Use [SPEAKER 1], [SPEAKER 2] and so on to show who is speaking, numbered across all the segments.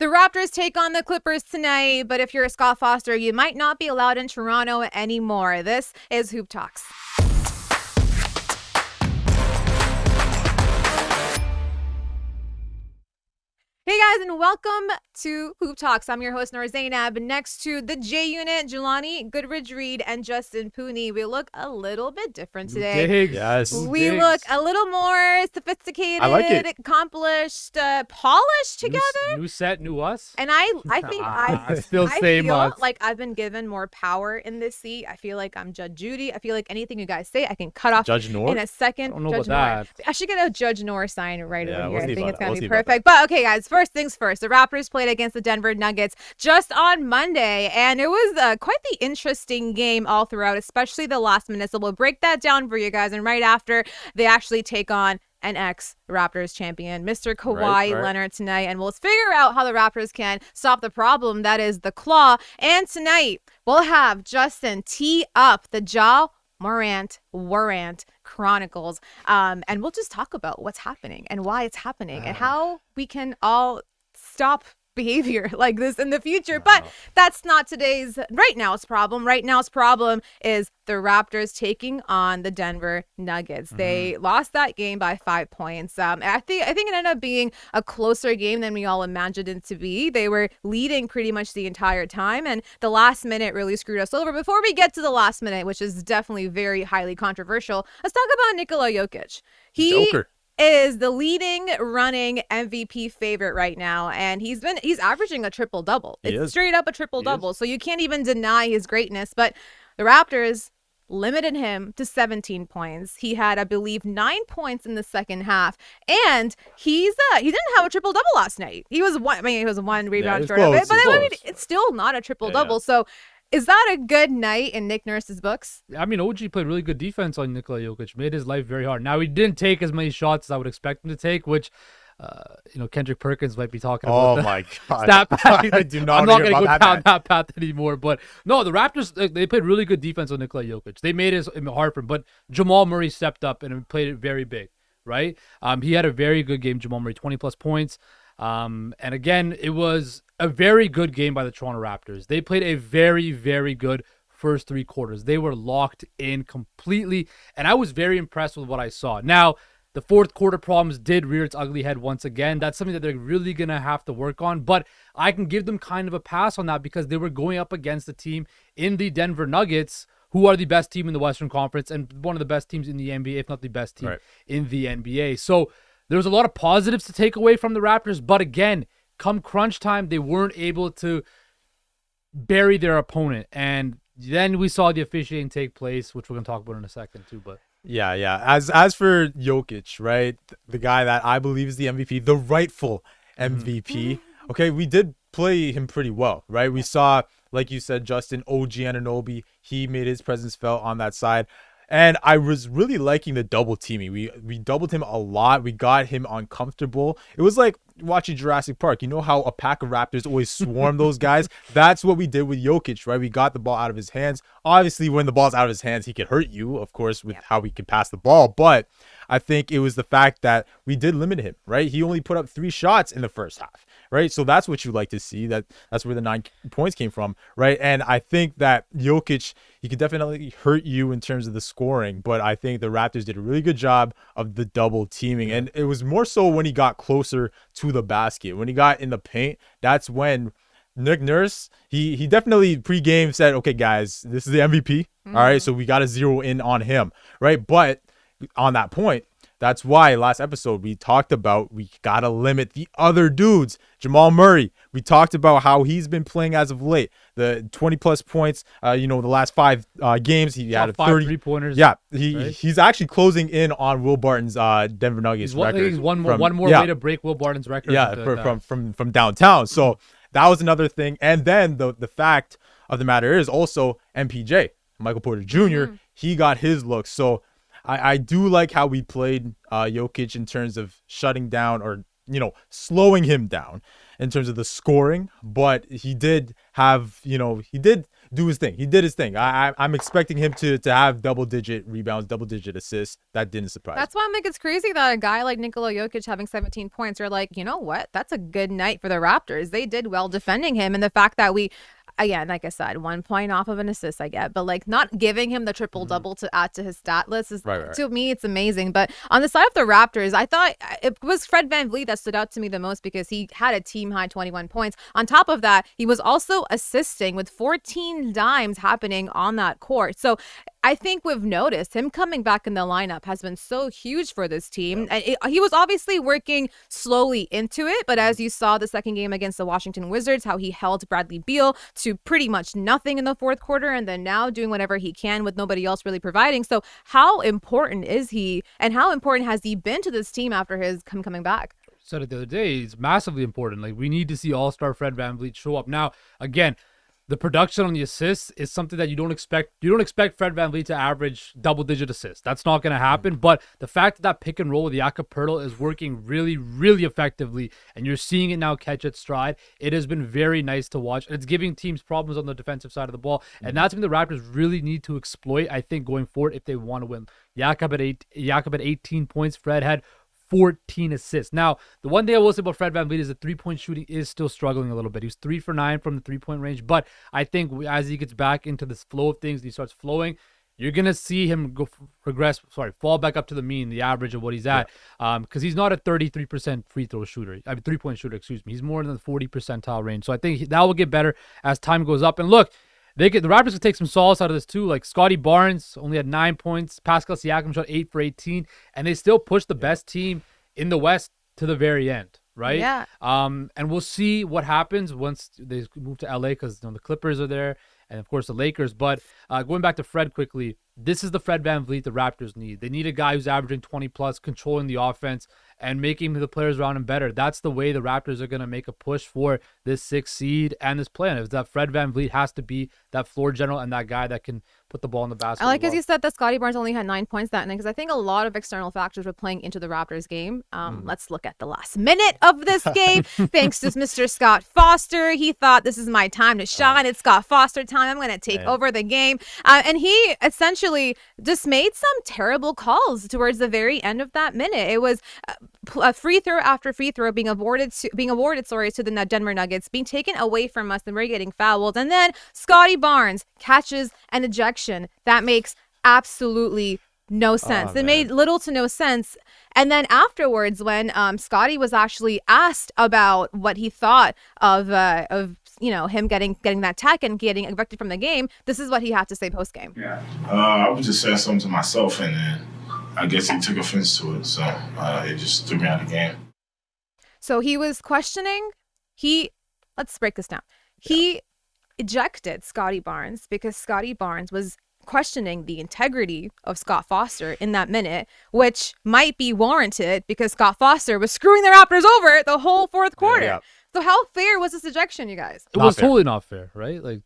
[SPEAKER 1] The Raptors take on the Clippers tonight, but if you're a Scott Foster, you might not be allowed in Toronto anymore. This is Hoop Talks. Hey guys, and welcome to Hoop Talks. I'm your host, Noor Zainab. Next to the J Unit, Jelani Goodridge-Reid and Justin Pooni. We look a little bit different today.
[SPEAKER 2] Yes.
[SPEAKER 1] We look a little more sophisticated,
[SPEAKER 2] I like it.
[SPEAKER 1] accomplished, polished together.
[SPEAKER 3] New set, new us.
[SPEAKER 1] And I think I
[SPEAKER 3] still same
[SPEAKER 1] feel
[SPEAKER 3] us.
[SPEAKER 1] like I've been given more power in this seat. I feel like I'm Judge Judy. I feel like anything you guys say, I can cut off
[SPEAKER 2] Judge Noor?
[SPEAKER 1] in a second.
[SPEAKER 3] I don't know
[SPEAKER 1] Judge
[SPEAKER 3] about
[SPEAKER 1] Noor.
[SPEAKER 3] that.
[SPEAKER 1] I should get a Judge Noor sign right
[SPEAKER 2] Yeah,
[SPEAKER 1] over
[SPEAKER 2] we'll
[SPEAKER 1] here. I
[SPEAKER 2] see
[SPEAKER 1] think
[SPEAKER 2] about
[SPEAKER 1] it's
[SPEAKER 2] that.
[SPEAKER 1] going
[SPEAKER 2] We'll
[SPEAKER 1] to be
[SPEAKER 2] see about
[SPEAKER 1] perfect. But okay, guys, first things first. The Raptors played against the Denver Nuggets just on Monday, and it was quite the interesting game all throughout, especially the last minute. So we'll break that down for you guys. And right after, they actually take on an ex-Raptors champion, Mr. Kawhi Leonard tonight, and we'll figure out how the Raptors can stop the problem that is the claw. And tonight, we'll have Justin tee up the Ja Morant Warrant Chronicles, and we'll just talk about what's happening and why it's happening and how we can all stop behavior like this in the future. But that's not today's right now's problem. Right now's problem is the Raptors taking on the Denver Nuggets. They lost that game by 5 points. I think it ended up being a closer game than we all imagined it to be. They were leading pretty much the entire time, and the last minute really screwed us over. Before we get to the last minute, which is definitely very highly controversial, let's talk about Nikola Jokic.
[SPEAKER 2] Joker
[SPEAKER 1] Is the leading running MVP favorite right now, and he's averaging a triple-double. It's straight up a triple-double, so you can't even deny his greatness. But the Raptors limited him to 17 points. He had, I believe, 9 points in the second half, and he didn't have a triple-double last night. He was one rebound short of it, but it's still not a triple-double. So is that a good night in Nick Nurse's books?
[SPEAKER 3] I mean, OG played really good defense on Nikola Jokic, made his life very hard. Now, he didn't take as many shots as I would expect him to take, which, Kendrick Perkins might be talking about.
[SPEAKER 2] Oh, my God.
[SPEAKER 3] Stat pack.
[SPEAKER 2] I do not
[SPEAKER 3] I'm not
[SPEAKER 2] hear
[SPEAKER 3] going to
[SPEAKER 2] about
[SPEAKER 3] go down that path anymore. But, no, the Raptors, they played really good defense on Nikola Jokic. They made it hard for him. But Jamal Murray stepped up and played it very big, right? He had a very good game, Jamal Murray, 20-plus points. And again, it was a very good game by the Toronto Raptors. They played a very, very good first 3 quarters. They were locked in completely, and I was very impressed with what I saw. Now, the fourth quarter problems did rear its ugly head once again. That's something that they're really going to have to work on, but I can give them kind of a pass on that because they were going up against a team in the Denver Nuggets who are the best team in the Western Conference and one of the best teams in the NBA, if not the best team in the NBA. So there's a lot of positives to take away from the Raptors, but again, come crunch time, they weren't able to bury their opponent. And then we saw the officiating take place, which we're going to talk about in a second too. But
[SPEAKER 2] Yeah. As for Jokic, right, the guy that I believe is the MVP, the rightful MVP. Okay, we did play him pretty well, right? We saw, like you said, Justin, OG Anunoby, he made his presence felt on that side. And I was really liking the double teaming. We doubled him a lot. We got him uncomfortable. It was like watching Jurassic Park. You know how a pack of Raptors always swarm those guys? That's what we did with Jokic, right? We got the ball out of his hands. Obviously, when the ball's out of his hands, he could hurt you, of course, with how he can pass the ball. But I think it was the fact that we did limit him, right? He only put up 3 shots in the first half, right? So that's what you like to see. That's where the 9 points came from, right? And I think that Jokic, he could definitely hurt you in terms of the scoring, but I think the Raptors did a really good job of the double teaming. And it was more so when he got closer to the basket. When he got in the paint, that's when Nick Nurse, he definitely pregame said, okay, guys, this is the MVP. All right, so we got to zero in on him, right? But on that point, that's why last episode we talked about we got to limit the other dudes. Jamal Murray, we talked about how he's been playing as of late. The 20-plus points, the last 5 games, he had
[SPEAKER 3] 5 3-pointers.
[SPEAKER 2] Yeah, he's actually closing in on Will Barton's Denver Nuggets record.
[SPEAKER 3] He's one more way to break Will Barton's record.
[SPEAKER 2] Yeah, from downtown. So that was another thing. And then the fact of the matter is also MPJ, Michael Porter Jr., he got his looks. So I do like how we played Jokic in terms of shutting down or, slowing him down in terms of the scoring. But he did have, he did do his thing. He did his thing. I'm expecting him to have double-digit rebounds, double-digit assists. That didn't surprise me.
[SPEAKER 1] That's why I'm like, it's crazy that a guy like Nikola Jokic having 17 points, you're like, you know what? That's a good night for the Raptors. They did well defending him. And the fact that again, like I said, 1 point off of an assist I get, but like not giving him the triple-double to add to his stat list is,
[SPEAKER 2] Right.
[SPEAKER 1] to me, it's amazing. But on the side of the Raptors, I thought it was Fred VanVleet that stood out to me the most because he had a team-high 21 points. On top of that, he was also assisting with 14 dimes happening on that court. So I think we've noticed him coming back in the lineup has been so huge for this team. Yeah. He was obviously working slowly into it, but as you saw the second game against the Washington Wizards, how he held Bradley Beal to pretty much nothing in the fourth quarter, and then now doing whatever he can with nobody else really providing. So how important is he, and how important has he been to this team after his coming back?
[SPEAKER 3] Said it the other day, it's massively important. Like, we need to see all-star Fred VanVleet show up. Now, again, the production on the assists is something that you don't expect. You don't expect Fred VanVleet to average double-digit assists. That's not going to happen. But the fact that that pick and roll with Jakob Poeltl is working really, really effectively, and you're seeing it now catch its stride, it has been very nice to watch. It's giving teams problems on the defensive side of the ball, and that's something the Raptors really need to exploit, I think, going forward if they want to win. Jakob at 18 points. Fred had 14 assists. Now, the one thing I will say about Fred VanVleet is the three-point shooting is still struggling a little bit. He's 3 for 9 from the three-point range, but I think as he gets back into this flow of things, he starts flowing, you're going to see him fall back up to the mean, the average of what he's at, because he's not a 33% three-point shooter, excuse me. He's more in the 40 percentile range. So I think that will get better as time goes up. And look, the Raptors could take some solace out of this too. Like Scotty Barnes only had 9 points. Pascal Siakam shot 8 for 18, and they still pushed the best team in the West to the very end, right?
[SPEAKER 1] Yeah.
[SPEAKER 3] And we'll see what happens once they move to LA because the Clippers are there, and of course the Lakers. But going back to Fred quickly, this is the Fred VanVleet the Raptors need. They need a guy who's averaging 20 plus, controlling the offense, and making the players around him better. That's the way the Raptors are going to make a push for this 6th seed and this plan. Is that Fred VanVleet has to be that floor general and that guy that can put the ball in the basket.
[SPEAKER 1] I like as you said that Scotty Barnes only had 9 points that night because I think a lot of external factors were playing into the Raptors game. Let's look at the last minute of this game. Thanks to Mr. Scott Foster. He thought this is my time to shine. It's Scott Foster time. I'm going to take over the game. And he essentially just made some terrible calls towards the very end of that minute. It was a free throw after free throw being awarded to the Denver Nuggets, being taken away from us, and we're getting fouled. And then Scotty Barnes catches an ejection. That makes absolutely no sense. It made little to no sense. And then afterwards, when Scotty was actually asked about what he thought of him getting that tech and getting evicted from the game, this is what he had to say post game.
[SPEAKER 4] Yeah, I was just saying something to myself, and then I guess he took offense to it, so it just threw me out of the game.
[SPEAKER 1] So he was questioning. Let's break this down. He ejected Scotty Barnes because Scotty Barnes was questioning the integrity of Scott Foster in that minute, which might be warranted because Scott Foster was screwing the Raptors over the whole fourth quarter.
[SPEAKER 2] Yeah.
[SPEAKER 1] So how fair was this ejection, you guys?
[SPEAKER 3] It was totally not fair, right? Like,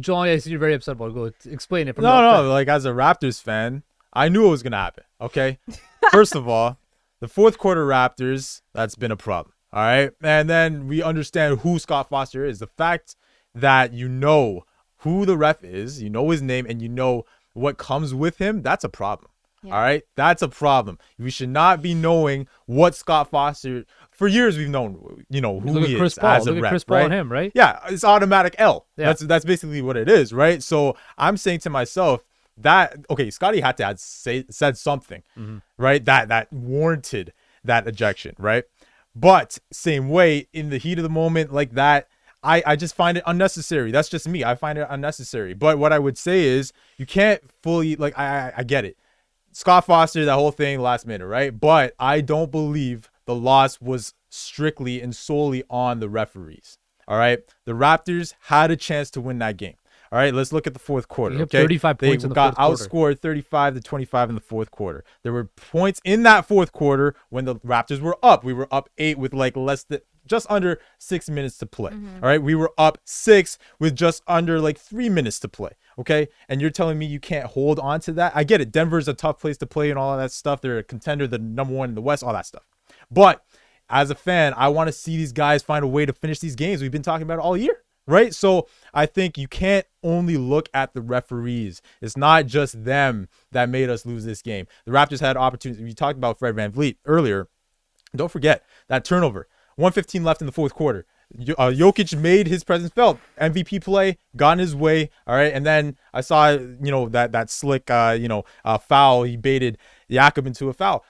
[SPEAKER 3] John, I see you're very upset about it. Go explain it.
[SPEAKER 2] No. Like, as a Raptors fan, I knew it was going to happen, okay? First of all, the fourth quarter Raptors, that's been a problem, all right? And then we understand who Scott Foster is. The fact that you know who the ref is, you know his name, and you know what comes with him, that's a problem. Yeah. All right? That's a problem. We should not be knowing what Scott Foster, for years we've known, who he is as a ref,
[SPEAKER 3] Chris Paul
[SPEAKER 2] right?
[SPEAKER 3] and him, right?
[SPEAKER 2] Yeah, it's automatic L.
[SPEAKER 3] Yeah.
[SPEAKER 2] That's basically what it is, right? So I'm saying to myself that, okay, Scotty had to have said something, right? That warranted that ejection, right? But same way, in the heat of the moment like that, I just find it unnecessary. That's just me. I find it unnecessary. But what I would say is you can't fully, like, I get it. Scott Foster, that whole thing last minute, right? But I don't believe the loss was strictly and solely on the referees. All right. The Raptors had a chance to win that game. All right, let's look at the fourth quarter. Okay,
[SPEAKER 3] 35 points in the fourth quarter.
[SPEAKER 2] They got outscored 35-25 in the fourth quarter. There were points in that fourth quarter when the Raptors were up. We were up 8 with like just under 6 minutes to play. All right, we were up 6 with just under like 3 minutes to play. Okay, and you're telling me you can't hold on to that? I get it. Denver's a tough place to play and all of that stuff. They're a contender, the number 1 in the West, all that stuff. But as a fan, I want to see these guys find a way to finish these games. We've been talking about it all year. right? So I think you can't only look at the referees. It's not just them that made us lose this game. The Raptors had opportunities. We talked about Fred VanVleet earlier. Don't forget that turnover. 1:15 left in the fourth quarter. Jokic made his presence felt. MVP play, got in his way. All right. And then I saw, that slick, foul. He baited Jakob into a foul.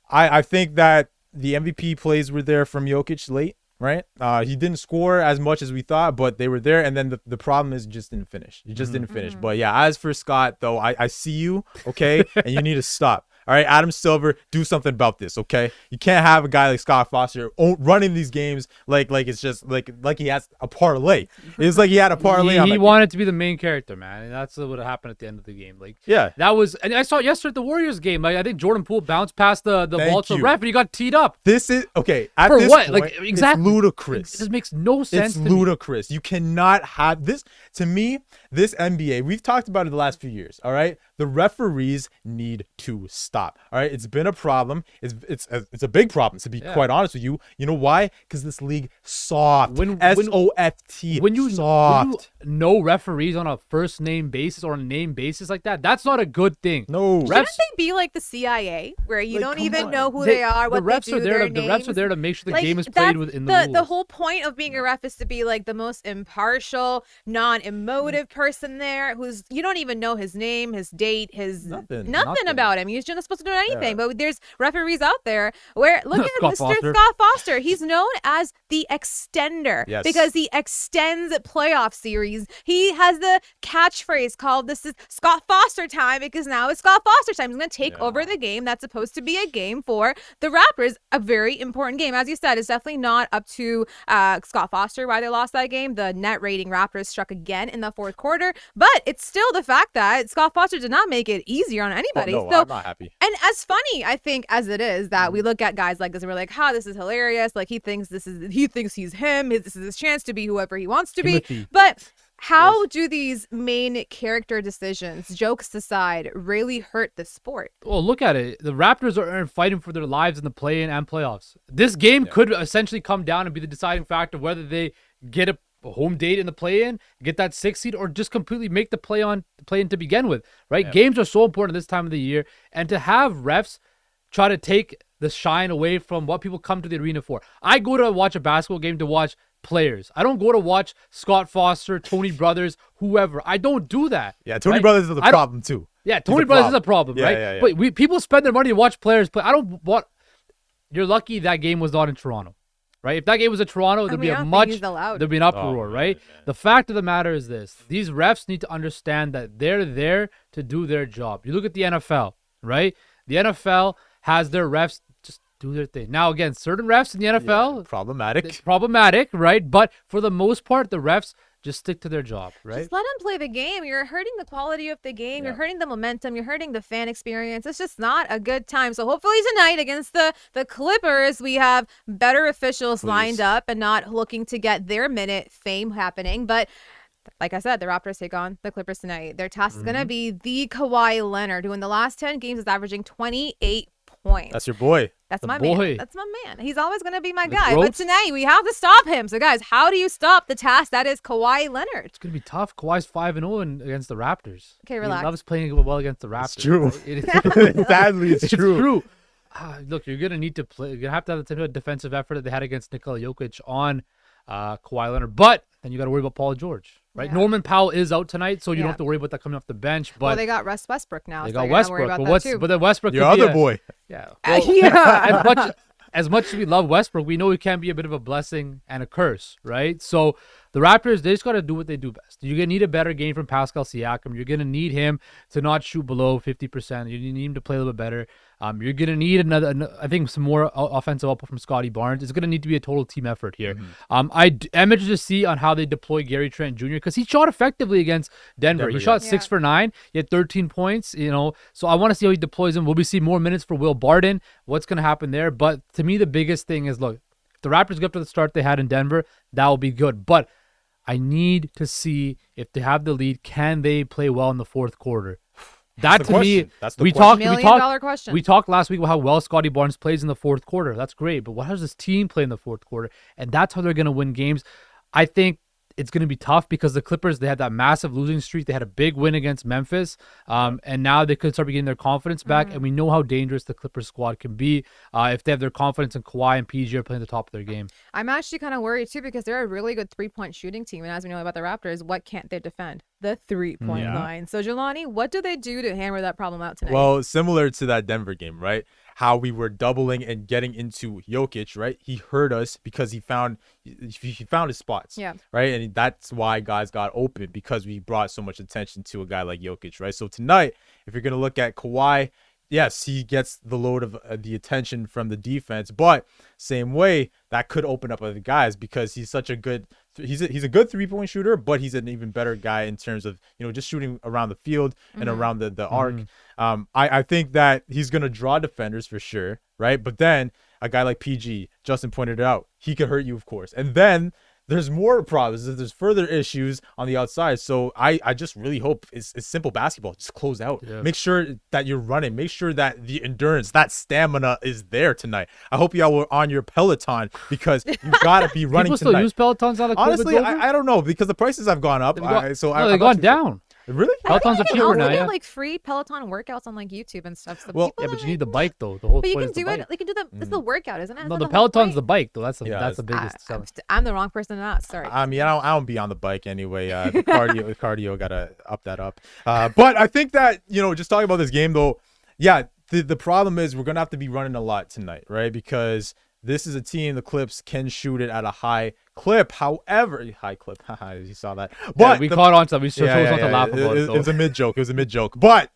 [SPEAKER 2] I think that the MVP plays were there from Jokic late, right? He didn't score as much as we thought, but they were there. And then the problem is just didn't finish. He just didn't finish. But yeah, as for Scott, though, I see you, okay? And you need to stop. All right, Adam Silver, do something about this, okay? You can't have a guy like Scott Foster running these games like it's just like he has a parlay. It's like he had a parlay.
[SPEAKER 3] He wanted to be the main character, man, and that's what happened at the end of the game. That was, and I saw it yesterday at the Warriors game. I think Jordan Poole bounced past the ball to the ref, and he got teed up.
[SPEAKER 2] This is okay. At
[SPEAKER 3] For
[SPEAKER 2] this
[SPEAKER 3] what?
[SPEAKER 2] point,
[SPEAKER 3] Exactly.
[SPEAKER 2] It's ludicrous.
[SPEAKER 3] It just makes no sense.
[SPEAKER 2] It's ludicrous. You cannot have this. To me, this NBA. We've talked about it the last few years. All right, the referees need to stop. All right, it's been a problem. It's a big problem, to be quite honest with you. You know why? Because this league soft. S-O-F-T.
[SPEAKER 3] When you
[SPEAKER 2] soft.
[SPEAKER 3] know referees on a first name basis or a name basis like that, that's not a good thing.
[SPEAKER 2] No.
[SPEAKER 1] Shouldn't they be like the CIA, where you don't even know who they are, what
[SPEAKER 3] the refs
[SPEAKER 1] they do,
[SPEAKER 3] are there.
[SPEAKER 1] their
[SPEAKER 3] The refs are there to make sure the
[SPEAKER 1] Like,
[SPEAKER 3] game is played within the rules.
[SPEAKER 1] The whole point of being a ref is to be like the most impartial, non-emotive person there, who's you don't even know his name, his date, his nothing about him. He's just not supposed to know anything. But there's referees out there where look at Mr. Scott Foster. He's known as the extender because he extends playoff series. He has the catchphrase called "This is Scott Foster time" because now it's Scott Foster time. He's going to take over the game that's supposed to be a game for the Raptors, a very important game. As you said, it's definitely not up to Scott Foster why they lost that game. The net rating Raptors struck again in the fourth quarter, but it's still the fact that Scott Foster did not make it easier on anybody.
[SPEAKER 2] Oh, no,
[SPEAKER 1] so
[SPEAKER 2] I'm not happy.
[SPEAKER 1] And as funny, I think, as it is that we look at guys like this and we're like, this is hilarious. Like he thinks he's him. This is his chance to be whoever he wants to be. But how do these main character decisions, jokes aside, really hurt the sport?
[SPEAKER 3] Well, look at it. The Raptors are fighting for their lives in the play-in and playoffs. This game could essentially come down and be the deciding factor whether they get a home date in the play-in, get that 6th seed, or just completely make the play-in to begin with, right? Games are so important this time of the year, and to have refs try to take the shine away from what people come to the arena for. I go to watch a basketball game to watch players. I don't go to watch Scott Foster, Tony Brothers, whoever. I don't do that.
[SPEAKER 2] Yeah, Tony Brothers is the problem too.
[SPEAKER 3] Yeah, Tony Brothers is a problem, right?
[SPEAKER 2] Yeah.
[SPEAKER 3] But people spend their money to watch players play. I don't want. You're lucky that game was not in Toronto, right? If that game was in Toronto, there'd be an uproar, right? Man. The fact of the matter is this: these refs need to understand that they're there to do their job. You look at the NFL, right? The NFL has their refs just do their thing. Now, again, certain refs in the NFL problematic, right? But for the most part, the refs just stick to their job, right?
[SPEAKER 1] Just let them play the game. You're hurting the quality of the game. You're hurting the momentum. You're hurting the fan experience. It's just not a good time. So hopefully tonight against the Clippers, we have better officials lined up and not looking to get their minute fame happening. But like I said, the Raptors take on the Clippers tonight. Their task is going to be the Kawhi Leonard, who in the last 10 games is averaging 28 points.
[SPEAKER 2] That's your boy.
[SPEAKER 1] That's my man. That's my man. He's always going to be my guy. But tonight, we have to stop him. So, guys, how do you stop the task that is Kawhi Leonard?
[SPEAKER 3] It's going to be tough. Kawhi's 5-0 against the Raptors.
[SPEAKER 1] Okay, relax.
[SPEAKER 3] He loves playing well against the Raptors.
[SPEAKER 2] It's true. Sadly, it's true.
[SPEAKER 3] Look, you're going to need to play. You're going to have the type of defensive effort that they had against Nikola Jokic on Kawhi Leonard. But then you got to worry about Paul George, right? Yeah. Norman Powell is out tonight, so you don't have to worry about that coming off the bench. But
[SPEAKER 1] they got Russ Westbrook now.
[SPEAKER 3] They got Westbrook, but then Westbrook,
[SPEAKER 2] your other boy.
[SPEAKER 3] Yeah. Well, as much as we love Westbrook, we know he can be a bit of a blessing and a curse, right? So the Raptors, they just got to do what they do best. You're going to need a better game from Pascal Siakam. You're going to need him to not shoot below 50%. You need him to play a little bit better. You're going to need I think some more offensive output from Scotty Barnes. It's going to need to be a total team effort here. I am interested to see on how they deploy Gary Trent Jr. because he shot effectively against Denver. He shot 6 for 9. He had 13 points, So I want to see how he deploys him. Will we see more minutes for Will Barton? What's going to happen there? But to me, the biggest thing is, look, if the Raptors get up to the start they had in Denver, that will be good. But I need to see if they have the lead, can they play well in the fourth quarter? That to me, we talked last week about how well Scotty Barnes plays in the fourth quarter. That's great, but how does this team play in the fourth quarter? And that's how they're going to win games. I think it's going to be tough because the Clippers, they had that massive losing streak. They had a big win against Memphis, and now they could start getting their confidence back. And we know how dangerous the Clippers squad can be if they have their confidence in Kawhi and PG are playing the top of their game.
[SPEAKER 1] I'm actually kind of worried too because they're a really good 3-point shooting team. And as we know about the Raptors, what can't they defend? The 3-point line. So, Jelani, what do they do to hammer that problem out tonight?
[SPEAKER 2] Well, similar to that Denver game, right? How we were doubling and getting into Jokic, right? He hurt us because he found his spots, right? And that's why guys got open, because we brought so much attention to a guy like Jokic, right? So tonight, if you're gonna look at Kawhi, yes, he gets the load of the attention from the defense, but same way that could open up other guys because he's such a good he's a good 3-point shooter, but he's an even better guy in terms of, you know, just shooting around the field and around the arc. I think that he's gonna draw defenders for sure, right? But then a guy like PG, Justin pointed it out, he could hurt you, of course, and then there's more problems. There's further issues on the outside. So I just really hope it's simple basketball. Just close out. Yeah. Make sure that you're running. Make sure that the endurance, that stamina is there tonight. I hope y'all were on your Peloton because you got to be running
[SPEAKER 3] People
[SPEAKER 2] tonight.
[SPEAKER 3] still use Pelotons out of
[SPEAKER 2] Honestly, I don't know because the prices have gone up.
[SPEAKER 3] They've gone down.
[SPEAKER 2] Really?
[SPEAKER 3] Pelotons are cheaper now.
[SPEAKER 1] Get like free Peloton workouts on like YouTube and stuff. So
[SPEAKER 2] well,
[SPEAKER 3] yeah, but you need the bike though. The whole
[SPEAKER 1] but you
[SPEAKER 3] point
[SPEAKER 1] can
[SPEAKER 3] is
[SPEAKER 1] do
[SPEAKER 3] the bike.
[SPEAKER 1] it. They can do the. It's the workout, isn't it?
[SPEAKER 3] No, the Peloton's the bike though. That's the biggest seller.
[SPEAKER 1] I'm the wrong person to ask. Sorry.
[SPEAKER 2] I mean, I don't be on the bike anyway. The cardio gotta up that up. But I think that, you know, just talking about this game though, yeah, the problem is we're gonna have to be running a lot tonight, right? Because this is a team, the Clips can shoot it at a high clip. However, high clip. You saw that. But
[SPEAKER 3] we caught on to. We chose not to laugh about it.
[SPEAKER 2] It was a mid joke. But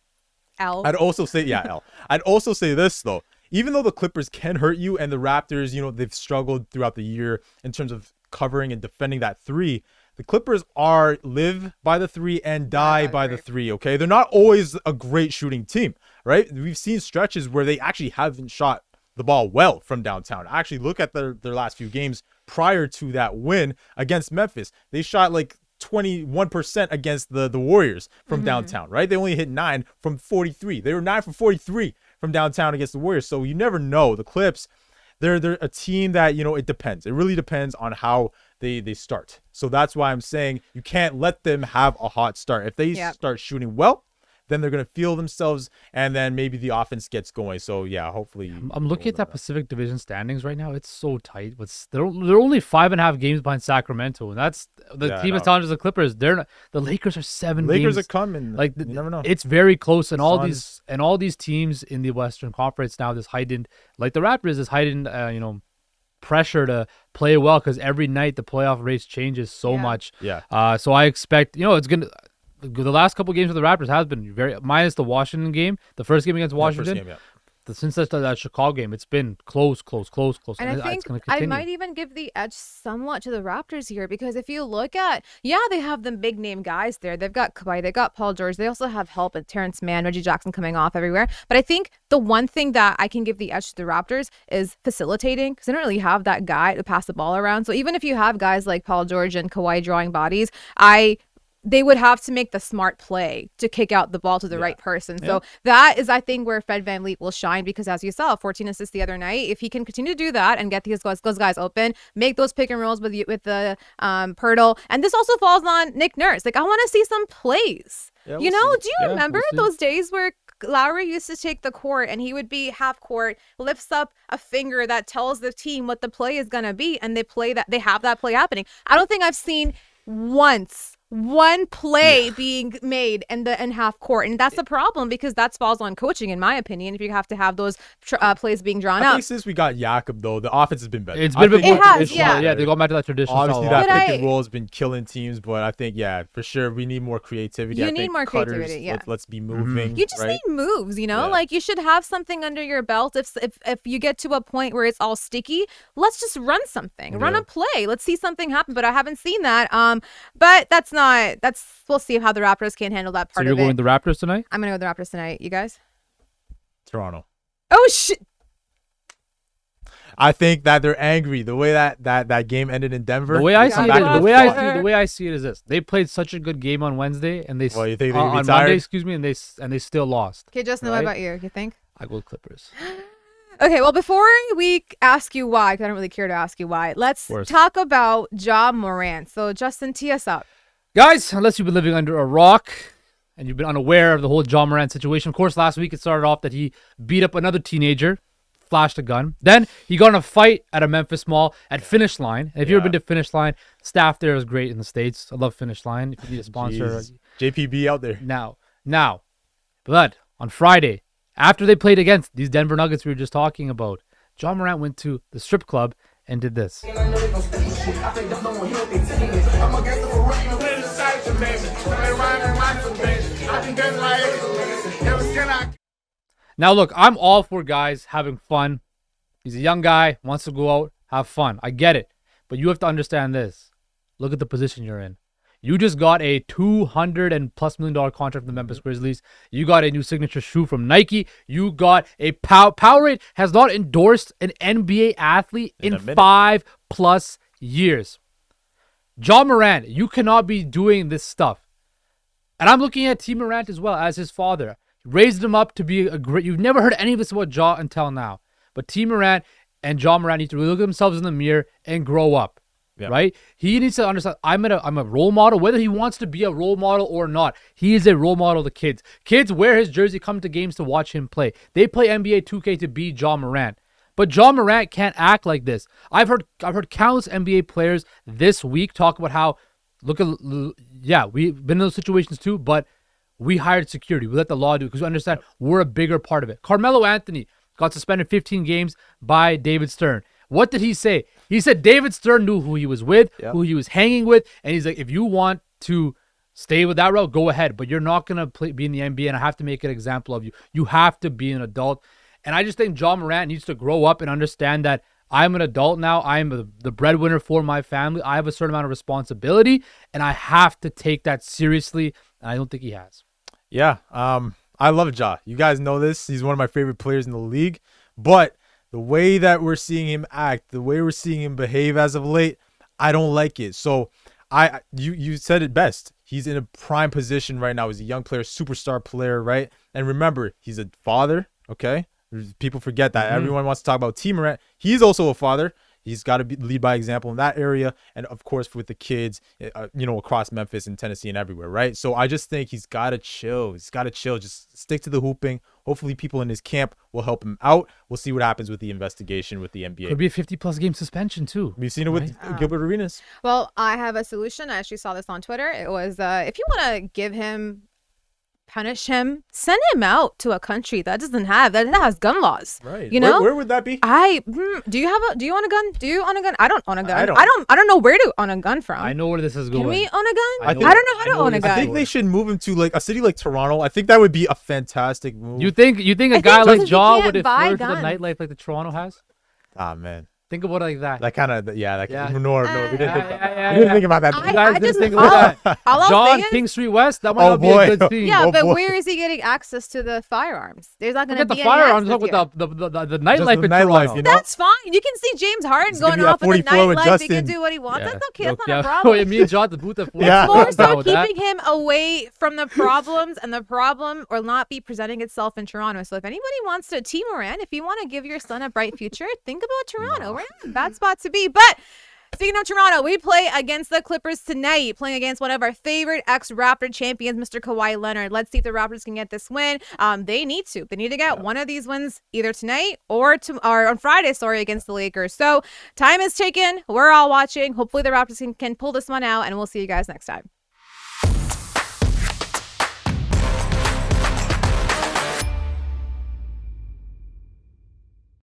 [SPEAKER 1] L.
[SPEAKER 2] I'd also say L. I'd also say this though. Even though the Clippers can hurt you and the Raptors, you know, they've struggled throughout the year in terms of covering and defending that 3. The Clippers live by the 3 and die by the 3. Okay, they're not always a great shooting team, right? We've seen stretches where they actually haven't shot the ball well from downtown. Actually, look at their last few games prior to that win against Memphis. They shot like 21% against the Warriors from downtown, right? They only hit 9 from 43. They were 9 from 43 from downtown against the Warriors. So you never know. The Clips, they're a team that, you know, it depends. It really depends on how they start. So that's why I'm saying you can't let them have a hot start. If they start shooting well, then they're going to feel themselves, and then maybe the offense gets going. So, yeah, hopefully.
[SPEAKER 3] I'm looking at that Pacific Division standings right now. It's so tight. They're only 5.5 games behind Sacramento, and that's the team as talented as the Clippers. The Lakers are 7 games.
[SPEAKER 2] Lakers are coming. Like, you never know.
[SPEAKER 3] It's very close, and all these teams in the Western Conference now, this heightened, like the Raptors, this heightened, pressure to play well because every night the playoff race changes so much.
[SPEAKER 2] Yeah.
[SPEAKER 3] So I expect, it's going to. The last couple games of the Raptors has been very, minus the Washington game, the first game against Washington. Since that Chicago game, it's been close.
[SPEAKER 1] And I think I might even give the edge somewhat to the Raptors here because if you look at, they have the big name guys there. They've got Kawhi, they got Paul George. They also have help at Terrence Mann, Reggie Jackson coming off everywhere. But I think the one thing that I can give the edge to the Raptors is facilitating because they don't really have that guy to pass the ball around. So even if you have guys like Paul George and Kawhi drawing bodies, they would have to make the smart play to kick out the ball to the right person. So that is, I think, where Fred VanVleet will shine because, as you saw, 14 assists the other night. If he can continue to do that and get those guys open, make those pick and rolls with the Pirtle. And this also falls on Nick Nurse. Like, I want to see some plays. Do you remember those days where Lowry used to take the court and he would be half court, lifts up a finger that tells the team what the play is going to be, and they have that play happening. I don't think I've seen one play being made in half court, and that's the problem because that falls on coaching, in my opinion. If you have to have those plays being drawn
[SPEAKER 2] I
[SPEAKER 1] up.
[SPEAKER 2] think since we got Jakob, though, the offense has been better.
[SPEAKER 3] It's been a bit more traditional.
[SPEAKER 1] Yeah,
[SPEAKER 3] they go back to that traditional.
[SPEAKER 2] Obviously, that pick and roll has been killing teams, but I think, for sure, we need more creativity.
[SPEAKER 1] You need more creativity. Yeah,
[SPEAKER 2] let's be moving.
[SPEAKER 1] You just need moves. Like you should have something under your belt. If you get to a point where it's all sticky, let's just run something, run a play. Let's see something happen. But I haven't seen that. But we'll see how the Raptors can handle that part of it.
[SPEAKER 3] So you're going the Raptors tonight?
[SPEAKER 1] I'm going to go with the Raptors tonight. You guys?
[SPEAKER 2] Toronto.
[SPEAKER 1] Oh, shit.
[SPEAKER 2] I think that they're angry. The way that game ended in Denver.
[SPEAKER 3] The way I see it is this: they played such a good game on Wednesday, and you think on Monday, and they still lost.
[SPEAKER 1] Okay, Justin, what about you? You think?
[SPEAKER 3] I go with Clippers.
[SPEAKER 1] Okay, well, before we ask you why, because I don't really care to ask you why, let's talk about Ja Morant. So, Justin, tee us up.
[SPEAKER 3] Guys, unless you've been living under a rock and you've been unaware of the whole Ja Morant situation, of course, last week it started off that he beat up another teenager, flashed a gun. Then he got in a fight at a Memphis mall at Finish Line. And if you've ever been to Finish Line, staff there is great in the States. I love Finish Line. If you need a sponsor.
[SPEAKER 2] Jeez. JPB out there.
[SPEAKER 3] Now, but on Friday, after they played against these Denver Nuggets we were just talking about, Ja Morant went to the strip club and did this. Now, look, I'm all for guys having fun. He's a young guy, wants to go out, have fun. I get it. But you have to understand this. Look at the position you're in. You just got a $200+ million contract from the Memphis Grizzlies. You got a new signature shoe from Nike. You got a Powerade has not endorsed an NBA athlete in 5+ years. Ja Morant, you cannot be doing this stuff. And I'm looking at T. Morant as well as his father. Raised him up to be a great... You've never heard any of this about Ja until now. But T. Morant and Ja Morant need to really look at themselves in the mirror and grow up. Yep. Right? He needs to understand, I'm a role model, whether he wants to be a role model or not. He is a role model to kids. Kids wear his jersey, come to games to watch him play. They play NBA 2K to be Ja Morant. But Ja Morant can't act like this. I've heard countless NBA players this week talk about how, we've been in those situations too, but we hired security. We let the law do it because we understand we're a bigger part of it. Carmelo Anthony got suspended 15 games by David Stern. What did he say? He said David Stern knew who he was with, who he was hanging with, and he's like, if you want to stay with that route, go ahead, but you're not going to be in the NBA, and I have to make an example of you. You have to be an adult. And I just think Ja Morant needs to grow up and understand that I'm an adult now. I'm the breadwinner for my family. I have a certain amount of responsibility, and I have to take that seriously, and I don't think he has.
[SPEAKER 2] Yeah, I love Ja. You guys know this. He's one of my favorite players in the league, but the way that we're seeing him act, the way we're seeing him behave as of late, I don't like it. So you said it best. He's in a prime position right now. He's a young player, superstar player, right? And remember, he's a father, okay? People forget that. Everyone wants to talk about T. Morant. He's also a father. He's got to lead by example in that area. And, of course, with the kids, across Memphis and Tennessee and everywhere, right? So I just think he's got to chill. He's got to chill. Just stick to the hooping. Hopefully people in his camp will help him out. We'll see what happens with the investigation with the NBA.
[SPEAKER 3] Could be a 50+ game suspension, too.
[SPEAKER 2] We've seen it with Gilbert Arenas.
[SPEAKER 1] Well, I have a solution. I actually saw this on Twitter. It was, if you want to punish him, send him out to a country that has gun laws.
[SPEAKER 2] Right.
[SPEAKER 1] You know,
[SPEAKER 2] where would that be?
[SPEAKER 1] Do you own a gun? Do you own a gun? I don't own a gun. I don't know where to own a gun from.
[SPEAKER 3] I know where this is going.
[SPEAKER 1] Can we own a gun?
[SPEAKER 2] I
[SPEAKER 1] don't know how to own a gun.
[SPEAKER 2] I think they should move him to like a city like Toronto. I think that would be a fantastic move.
[SPEAKER 3] You think a guy like Ja would flirt with the
[SPEAKER 1] guns.
[SPEAKER 3] nightlife like the Toronto has?
[SPEAKER 2] Ah, man.
[SPEAKER 3] Think about it like that.
[SPEAKER 2] That kind of, no, we didn't think about that.
[SPEAKER 3] You guys didn't think about that. John, King Street West, that might not be a good scene.
[SPEAKER 1] Yeah, but where is he getting access to the firearms? There's not going to be
[SPEAKER 3] any firearms.
[SPEAKER 1] Look
[SPEAKER 3] with the nightlife in Toronto.
[SPEAKER 1] You know? That's fine. You can see James Harden going off with the nightlife. He can do what he wants. That's okay. That's not a problem.
[SPEAKER 3] Me and John the booth at 44.
[SPEAKER 1] It's more so keeping him away from the problems, and the problem will not be presenting itself in Toronto. So if anybody wants to, T. Morant, if you want to give your son a bright future, think about Toronto. We're in a bad spot to be. But speaking of Toronto, we play against the Clippers tonight, playing against one of our favorite ex-Raptor champions, Mr. Kawhi Leonard. Let's see if the Raptors can get this win. They need to. They need to get one of these wins either tonight or on Friday, against the Lakers. So time is ticking. We're all watching. Hopefully the Raptors can pull this one out, and we'll see you guys next time.